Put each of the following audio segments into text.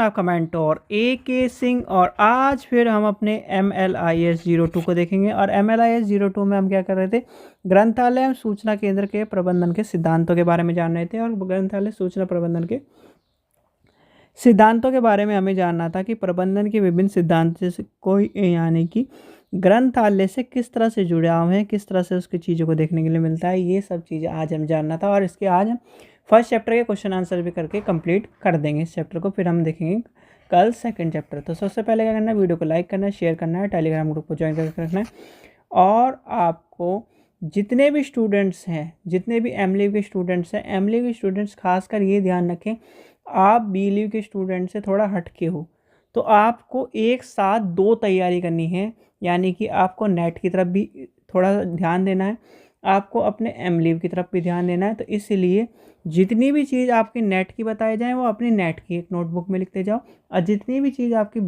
आपका mentor AK Singh और आज फिर हम अपने MLIS 02 को देखेंगे। और MLIS 02 में हम क्या कर रहे थे, ग्रंथालय एवं सूचना केंद्र के प्रबंधन के सिद्धांतों के बारे में जान रहे थे। और ग्रंथालय सूचना प्रबंधन के सिद्धांतों के बारे में हमें जानना था कि प्रबंधन के विभिन्न सिद्धांत जैसे कोई यानी कि ग्रंथालय से किस तरह से जुड़ाव है, किस तरह से उसकी चीज़ों को देखने के लिए मिलता है, ये सब चीज़ें आज हम जानना था। और इसके आज हम फर्स्ट चैप्टर के क्वेश्चन आंसर भी करके कंप्लीट कर देंगे इस चैप्टर को। फिर हम देखेंगे कल सेकंड चैप्टर। तो सबसे पहले क्या करना है, वीडियो को लाइक करना है, शेयर करना है, टेलीग्राम ग्रुप को ज्वाइन करके रखना है। और आपको जितने भी स्टूडेंट्स हैं, जितने भी एमलीव के स्टूडेंट्स हैं, एमलीव के स्टूडेंट्स खासकर ये ध्यान रखें, आप बीलीव के स्टूडेंट से थोड़ा हटके हो तो आपको एक साथ दो तैयारी करनी है। यानी कि आपको नेट की तरफ भी थोड़ा ध्यान देना है, आपको अपने एमलीव की तरफ भी ध्यान देना है। तो इसलिए जितनी भी चीज़ आपकी नेट की बताई जाए वो अपनी नेट की एक नोटबुक में लिखते जाओ, और जितनी भी चीज़ आपकी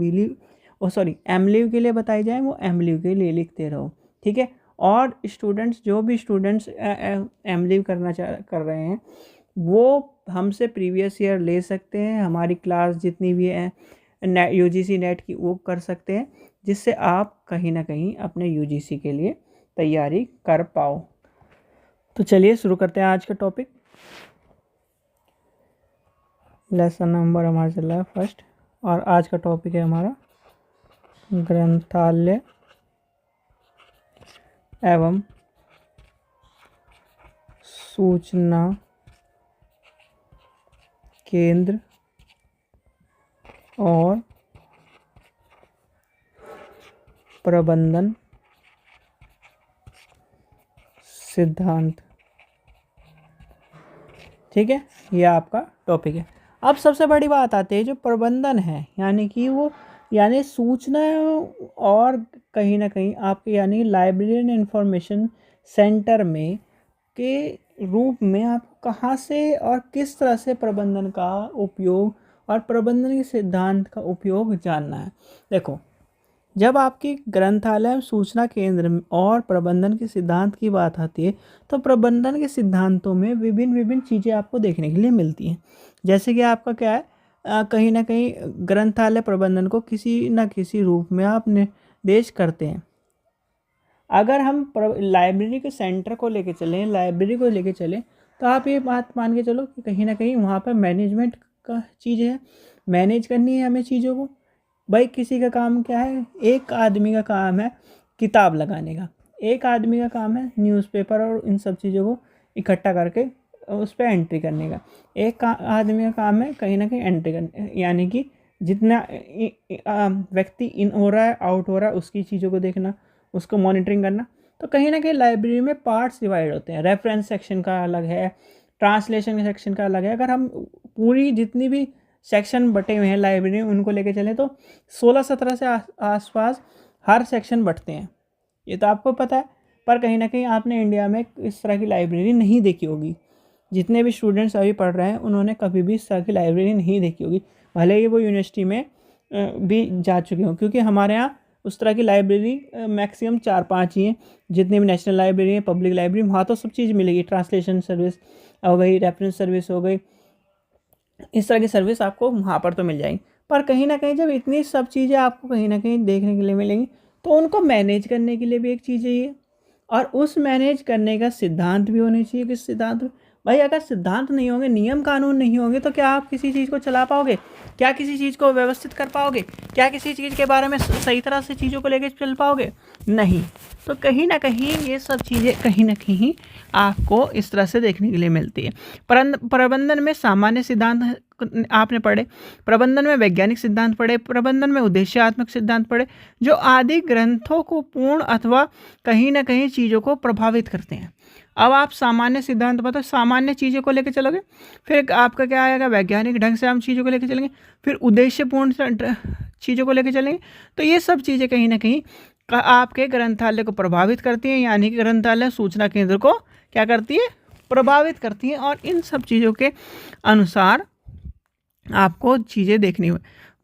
एमलीव के लिए बताई जाए वो एमलीव के लिए लिखते रहो, ठीक है। और स्टूडेंट्स, जो भी स्टूडेंट्स एमलीव कर रहे हैं वो हमसे प्रीवियस ईयर ले सकते हैं। हमारी क्लास जितनी भी है UGC नेट की वो कर सकते हैं, जिससे आप कहीं ना कहीं अपने UGC के लिए तैयारी कर पाओ। तो चलिए शुरू करते हैं आज का टॉपिक। लेसन नंबर हमारा चल रहा है फर्स्ट, और आज का टॉपिक है हमारा ग्रंथालय एवं सूचना केंद्र और प्रबंधन सिद्धांत, ठीक है। ये आपका टॉपिक है। अब सबसे बड़ी बात आती है जो प्रबंधन है, यानी कि वो सूचना और कहीं ना कहीं आपके यानी लाइब्रेरी एंड इंफॉर्मेशन सेंटर में के रूप में आप कहाँ से और किस तरह से प्रबंधन का उपयोग और प्रबंधन के सिद्धांत का उपयोग जानना है। देखो, जब आपकी ग्रंथालय सूचना केंद्र और प्रबंधन के सिद्धांत की बात आती है तो प्रबंधन के सिद्धांतों में विभिन्न चीज़ें आपको देखने के लिए मिलती हैं। जैसे कि आपका क्या है, कहीं ना कहीं ग्रंथालय प्रबंधन को किसी न किसी रूप में आप निर्देश करते हैं। अगर हम लाइब्रेरी के सेंटर को लेके चलें, लाइब्रेरी को लेके चलें, तो आप ये बात मान के चलो कि कहीं ना कहीं वहाँ पर मैनेजमेंट का चीज़ है, मैनेज करनी है हमें चीज़ों को। भाई किसी का काम क्या है, एक आदमी का काम है किताब लगाने का, एक आदमी का काम है न्यूज़पेपर और इन सब चीज़ों को इकट्ठा करके उस पर एंट्री करने का, एक आदमी का काम है कहीं ना कहीं एंट्री करने, यानी कि जितना व्यक्ति इन हो रहा है आउट हो रहा है उसकी चीज़ों को देखना, उसको मॉनिटरिंग करना। तो कहीं ना कहीं लाइब्रेरी में पार्ट्स डिवाइड होते हैं, रेफरेंस सेक्शन का अलग है, ट्रांसलेशन के सेक्शन का अलग है। अगर हम पूरी जितनी भी सेक्शन बटे हुए हैं लाइब्रेरी में उनको लेके चलें तो 16-17 से आसपास हर सेक्शन बटते हैं, ये तो आपको पता है। पर कहीं ना कहीं आपने इंडिया में इस तरह की लाइब्रेरी नहीं देखी होगी। जितने भी स्टूडेंट्स अभी पढ़ रहे हैं उन्होंने कभी भी इस तरह की लाइब्रेरी नहीं देखी होगी, भले ही वो यूनिवर्सिटी में भी जा चुके हों, क्योंकि हमारे यहाँ उस तरह की लाइब्रेरी मैक्सिमम 4-5 ही हैं। जितनी भी नेशनल लाइब्रेरी है, पब्लिक लाइब्रेरी, वहाँ तो सब चीज़ मिलेगी, ट्रांसलेशन सर्विस हो गई, रेफरेंस सर्विस हो गई, इस तरह की सर्विस आपको वहाँ पर तो मिल जाएगी। पर कहीं ना कहीं जब इतनी सब चीज़ें आपको कहीं ना कहीं देखने के लिए मिलेंगी तो उनको मैनेज करने के लिए भी एक चीज़ चाहिए, और उस मैनेज करने का सिद्धांत भी होने चाहिए। कि सिद्धांत, भाई अगर सिद्धांत नहीं होंगे, नियम कानून नहीं होंगे, तो क्या आप किसी चीज़ को चला पाओगे, क्या किसी चीज़ को व्यवस्थित कर पाओगे, क्या किसी चीज़ के बारे में सही तरह से चीज़ों को लेकर चल पाओगे? नहीं। तो कहीं ना कहीं ये सब चीज़ें कहीं ना कहीं आपको इस तरह से देखने के लिए मिलती है। प्रबंधन में सामान्य सिद्धांत आपने पढ़े, प्रबंधन में वैज्ञानिक सिद्धांत पढ़े, प्रबंधन में उद्देश्यात्मक सिद्धांत पढ़े, जो आदि ग्रंथों को पूर्ण अथवा कहीं ना कहीं चीज़ों को प्रभावित करते हैं। अब आप सामान्य सिद्धांत बताओ, सामान्य चीज़ों को लेकर चलोगे, फिर आपका क्या आएगा, वैज्ञानिक ढंग से हम चीज़ों को लेकर चलेंगे, फिर उद्देश्यपूर्ण चीज़ों को लेकर चलेंगे। तो ये सब चीज़ें कहीं ना कहीं आपके ग्रंथालय को प्रभावित करती हैं, यानी कि ग्रंथालय सूचना केंद्र को क्या करती है, प्रभावित करती हैं। और इन सब चीज़ों के अनुसार आपको चीज़ें देखनी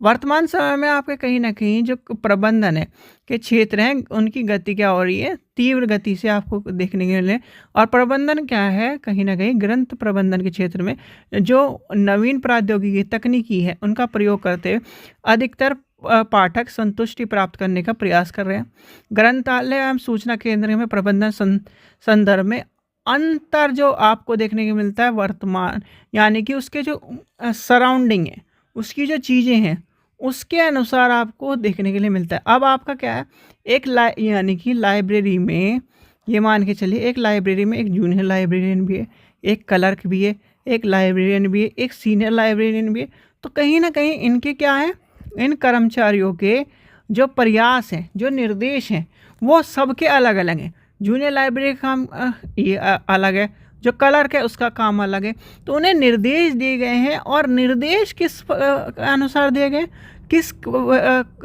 वर्तमान समय में आपके कहीं ना कहीं जो प्रबंधन है के क्षेत्र हैं उनकी गति क्या हो रही है, तीव्र गति से आपको देखने के लिए। और प्रबंधन क्या है, कहीं ना कहीं ग्रंथ प्रबंधन के क्षेत्र में जो नवीन प्रौद्योगिकी तकनीकी है उनका प्रयोग करते हुए अधिकतर पाठक संतुष्टि प्राप्त करने का प्रयास कर रहे हैं। ग्रंथालय एवं सूचना केंद्र में प्रबंधन संदर्भ में अंतर जो आपको देखने को मिलता है वर्तमान यानी कि उसके जो सराउंडिंग है, उसकी जो चीज़ें हैं उसके अनुसार आपको देखने के लिए मिलता है। अब आपका क्या है, एक यानी कि लाइब्रेरी में ये मान के चलिए, एक लाइब्रेरी में एक जूनियर लाइब्रेरियन भी है, एक क्लर्क भी है, एक लाइब्रेरियन भी है, एक सीनियर लाइब्रेरियन भी है। तो कहीं ना कहीं इनके क्या है, इन कर्मचारियों के जो प्रयास हैं, जो निर्देश हैं, वो सबके अलग अलग हैं। जूनियर लाइब्रेरी का काम ये अलग है, जो क्लर्क है उसका काम अलग है। तो उन्हें निर्देश दिए गए हैं और निर्देश किस अनुसार दिए गए, किस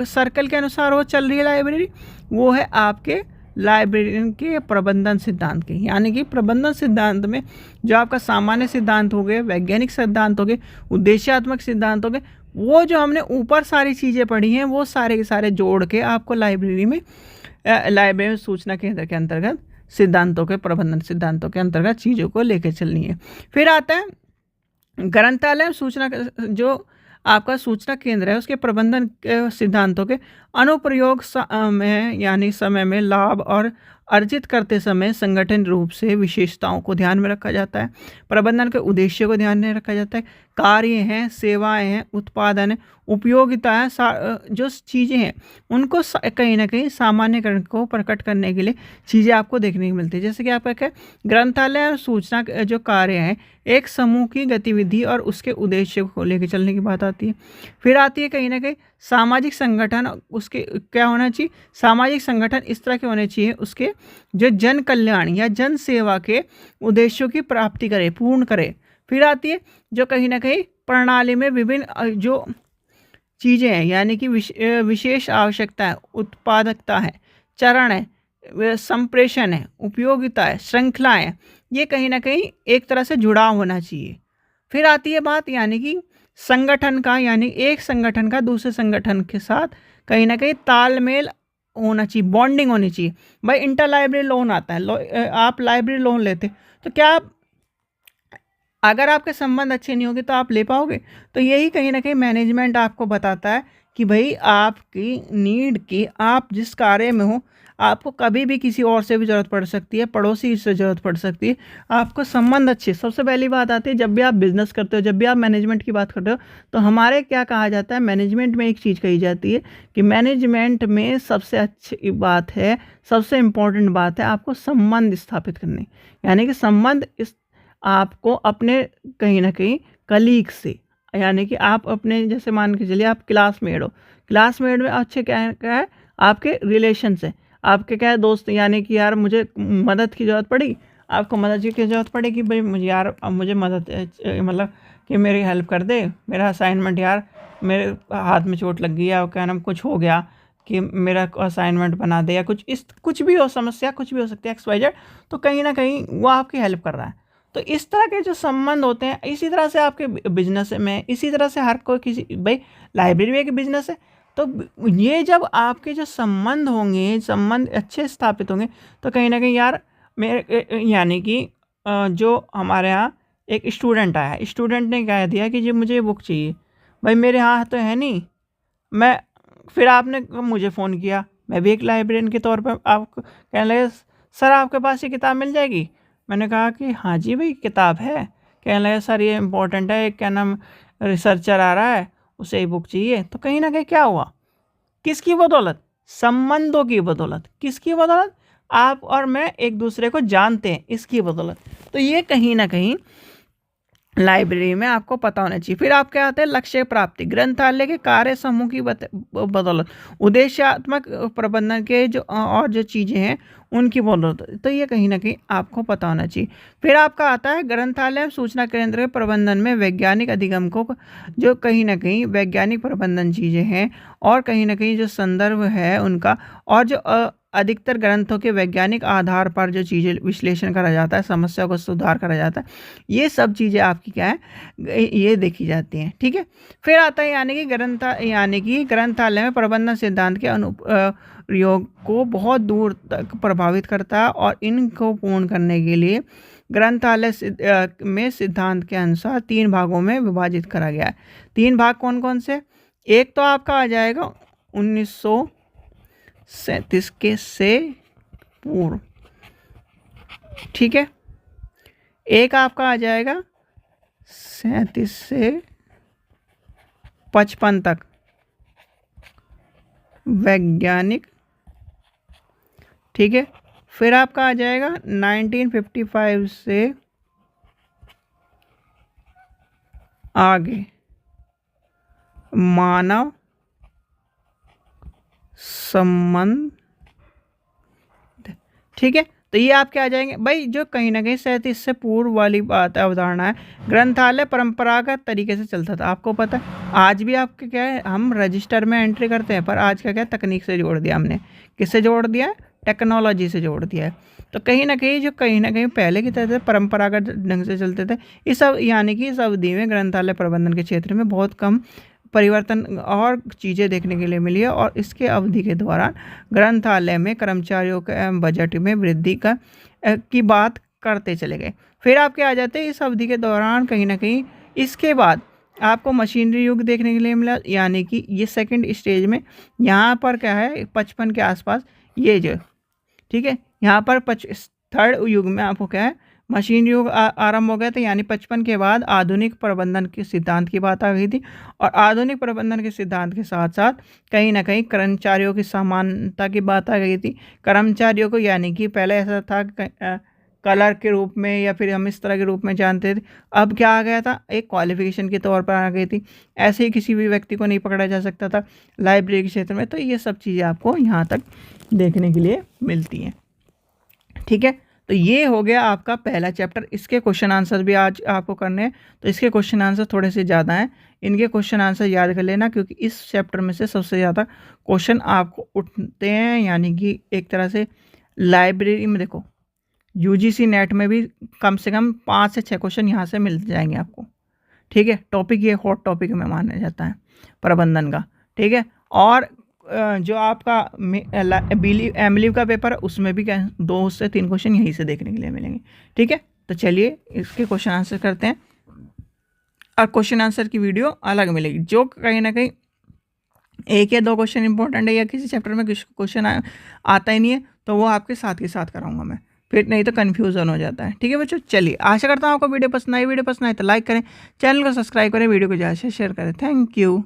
सर्कल के अनुसार वो चल रही है लाइब्रेरी, वो है आपके लाइब्रेरियन के प्रबंधन सिद्धांत के। यानी कि प्रबंधन सिद्धांत में जो आपका सामान्य सिद्धांत हो गए, वैज्ञानिक सिद्धांत हो गए, उद्देश्यात्मक सिद्धांत हो गए, वो जो हमने ऊपर सारी चीज़ें पढ़ी हैं वो सारे के सारे जोड़ के आपको लाइब्रेरी में सूचना केंद्र के अंतर्गत सिद्धांतों के, प्रबंधन सिद्धांतों के अंतर्गत चीज़ों को लेकर चलनी है। फिर आता है ग्रंथालय सूचना, जो आपका सूचना केंद्र है उसके प्रबंधन सिद्धांतों के अनुप्रयोग में यानी समय में लाभ और अर्जित करते समय संगठन रूप से विशेषताओं को ध्यान में रखा जाता है। प्रबंधन के उद्देश्य को ध्यान में रखा जाता है। कार्य हैं, सेवाएं हैं, उत्पादन है, उपयोगिता है, जो चीज़ें हैं उनको कहीं ना कहीं सामान्यकरण को प्रकट करने के लिए चीज़ें आपको देखने को मिलती है। जैसे कि आपका क्या, ग्रंथालय और सूचना जो कार्य हैं एक समूह की गतिविधि और उसके उद्देश्य को लेकर चलने की बात आती है। फिर आती है कहीं ना कहीं सामाजिक संगठन, उसके क्या होना चाहिए, सामाजिक संगठन इस तरह के होने चाहिए उसके जो जन कल्याण या जन सेवा के उद्देश्यों की प्राप्ति करे, पूर्ण करे। फिर आती है जो कहीं ना कहीं प्रणाली में विभिन्न जो चीज़ें हैं यानी कि विशेष आवश्यकता है, उत्पादकता है, चरण है, संप्रेषण है, उपयोगिता है, श्रृंखलाएं हैं, ये कहीं ना कहीं एक तरह से जुड़ाव होना चाहिए। फिर आती है बात यानी कि संगठन का, यानी एक संगठन का दूसरे संगठन के साथ कहीं ना कहीं तालमेल होना चाहिए, बॉन्डिंग होनी चाहिए। भाई इंटर लाइब्रेरी लोन आता है, आप लाइब्रेरी लोन लेते तो क्या आप, अगर आपके संबंध अच्छे नहीं होंगे तो आप ले पाओगे? तो यही कहीं ना कहीं मैनेजमेंट आपको बताता है कि भाई आपकी नीड की, आप जिस कार्य में हो आपको कभी भी किसी और से भी ज़रूरत पड़ सकती है, पड़ोसी से ज़रूरत पड़ सकती है, आपको संबंध अच्छे। सबसे पहली बात आती है जब भी आप बिजनेस करते हो, जब भी आप मैनेजमेंट की बात करते हो, तो हमारे क्या कहा जाता है, मैनेजमेंट में एक चीज़ कही जाती है कि मैनेजमेंट में सबसे अच्छी बात है, सबसे इम्पोर्टेंट बात है आपको संबंध स्थापित करने। यानी कि संबंध आपको अपने कहीं ना कहीं कलीग से, यानी कि आप अपने, जैसे मान के चलिए आप क्लासमेट हो, क्लासमेट में अच्छे क्या है आपके रिलेशन से, आपके क्या है दोस्त, यानी कि यार मुझे मदद की ज़रूरत पड़ी, आपको मदद की ज़रूरत पड़ेगी, भाई मुझे यार अब मुझे मदद मतलब कि मेरी हेल्प कर दे, मेरा असाइनमेंट यार मेरे हाथ में चोट लग गई है, क्या नाम कुछ हो गया कि मेरा असाइनमेंट बना दे, या कुछ भी हो, समस्या कुछ भी हो सकती है XYZ, तो कहीं ना कहीं वो आपकी हेल्प कर रहा है। तो इस तरह के जो संबंध होते हैं, इसी तरह से आपके बिजनेस में, इसी तरह से हर कोई किसी, भाई लाइब्रेरी भी एक बिजनेस है, तो ये जब आपके जो संबंध होंगे, संबंध अच्छे स्थापित होंगे, तो कहीं ना कहीं यार मेरे, यानी कि जो हमारे यहाँ एक स्टूडेंट आया, स्टूडेंट ने कह दिया कि जी मुझे बुक चाहिए, भाई मेरे यहाँ तो है नहीं, मैं, फिर आपने मुझे फ़ोन किया, मैं भी एक लाइब्रेरियन के तौर पर आपको कहने लगे सर आपके पास ये किताब मिल जाएगी। मैंने कहा कि हाँ जी भाई किताब है। कहने लगे सर ये इम्पोर्टेंट है, एक क्या नाम रिसर्चर आ रहा है, उसे ही बुक चाहिए। तो कहीं ना कहीं क्या हुआ, किसकी बदौलत, संबंधों की बदौलत। किसकी बदौलत, आप और मैं एक दूसरे को जानते हैं, इसकी बदौलत। तो ये कहीं ना कहीं लाइब्रेरी में आपको पता होना चाहिए। फिर आप क्या आते हैं, लक्ष्य प्राप्ति, ग्रंथालय के कार्य समूह की बदौलत, उद्देश्यात्मक प्रबंधन के जो और जो चीज़ें हैं उनकी बदौलत, तो ये कहीं ना कहीं आपको पता होना चाहिए। फिर आपका आता है ग्रंथालय सूचना केंद्र के प्रबंधन में वैज्ञानिक अधिगम को, जो कहीं ना कहीं वैज्ञानिक प्रबंधन चीज़ें हैं और कहीं ना कहीं जो संदर्भ है उनका, और जो अधिकतर ग्रंथों के वैज्ञानिक आधार पर जो चीज़ें विश्लेषण करा जाता है, समस्या को सुधार करा जाता है, ये सब चीज़ें आपकी क्या है, ये देखी जाती हैं। ठीक है, फिर आता है यानी कि ग्रंथालय में प्रबंधन सिद्धांत के अनुप्रयोग को बहुत दूर तक प्रभावित करता है और इनको पूर्ण करने के लिए ग्रंथालय में सिद्धांत के अनुसार 3 भागों में विभाजित करा गया है। 3 भाग कौन कौन से? एक तो आपका आ जाएगा 1937 के से पूर्व, ठीक है। एक आपका आ जाएगा 37 से 55 तक वैज्ञानिक, ठीक है। फिर आपका आ जाएगा 1955 से आगे मानव संबंध, ठीक है। तो ये आपके आ जाएंगे भाई, जो कहीं ना कहीं 37 से पूर्व वाली बात अवधारणा है। ग्रंथालय परंपरागत तरीके से चलता था, आपको पता है। आज भी आपके क्या है, हम रजिस्टर में एंट्री करते हैं, पर आज का क्या तकनीक से जोड़ दिया हमने। किससे जोड़ दिया है? टेक्नोलॉजी से जोड़ दिया है। तो कहीं ना कहीं पहले की तरह परंपरागत ढंग से चलते थे। इस यानी कि इस अवधि में ग्रंथालय प्रबंधन के क्षेत्र में बहुत कम परिवर्तन और चीज़ें देखने के लिए मिली है। और इसके अवधि के दौरान ग्रंथालय में कर्मचारियों के बजट में वृद्धि की बात करते चले गए। फिर आपके आ जाते हैं इस अवधि के दौरान कहीं ना कहीं इसके बाद आपको मशीनरी युग देखने के लिए मिला, यानी कि ये सेकंड स्टेज में यहाँ पर क्या है 55 के आसपास ये जो, ठीक है, यहाँ पर थर्ड युग में आपको क्या है मशीन युग आरंभ हो गया था। यानी 55 के बाद आधुनिक प्रबंधन के सिद्धांत की बात आ गई थी। और आधुनिक प्रबंधन के सिद्धांत के साथ साथ कहीं ना कहीं कर्मचारियों की समानता की बात आ गई थी। कर्मचारियों को, यानी कि पहले ऐसा था कलर के रूप में या फिर हम इस तरह के रूप में जानते थे, अब क्या आ गया था, एक क्वालिफिकेशन के तौर पर आ गई थी। ऐसे ही किसी भी व्यक्ति को नहीं पकड़ा जा सकता था लाइब्रेरी के क्षेत्र में। तो ये सब चीज़ें आपको यहाँ तक देखने के लिए मिलती हैं, ठीक है। तो ये हो गया आपका पहला चैप्टर। इसके क्वेश्चन आंसर भी आज आपको करने हैं, तो इसके क्वेश्चन आंसर थोड़े से ज़्यादा हैं, इनके क्वेश्चन आंसर याद कर लेना, क्योंकि इस चैप्टर में से सबसे ज़्यादा क्वेश्चन आपको उठते हैं। यानी कि एक तरह से लाइब्रेरी में देखो, यूजीसी नेट में भी कम से कम 5 से 6 क्वेश्चन यहाँ से मिल जाएंगे आपको, ठीक है। टॉपिक ये हॉट टॉपिक में माना जाता है प्रबंधन का, ठीक है। और जो आपका एमलीव का पेपर है उसमें भी 2 से 3 क्वेश्चन यहीं से देखने के लिए मिलेंगे, ठीक है। तो चलिए इसके क्वेश्चन आंसर करते हैं, और क्वेश्चन आंसर की वीडियो अलग मिलेगी। जो कहीं ना कहीं 1 या 2 क्वेश्चन इंपॉर्टेंट है या किसी चैप्टर में क्वेश्चन आता ही नहीं है, तो वो आपके साथ के साथ कराऊंगा मैं, फिर नहीं तो कन्फ्यूज़न हो जाता है, ठीक है बच्चों। चलिए आशा करता हूँ आपको वीडियो पसंद आई तो लाइक करें, चैनल को सब्सक्राइब करें, वीडियो को ज़्यादा से शेयर करें। Thank you.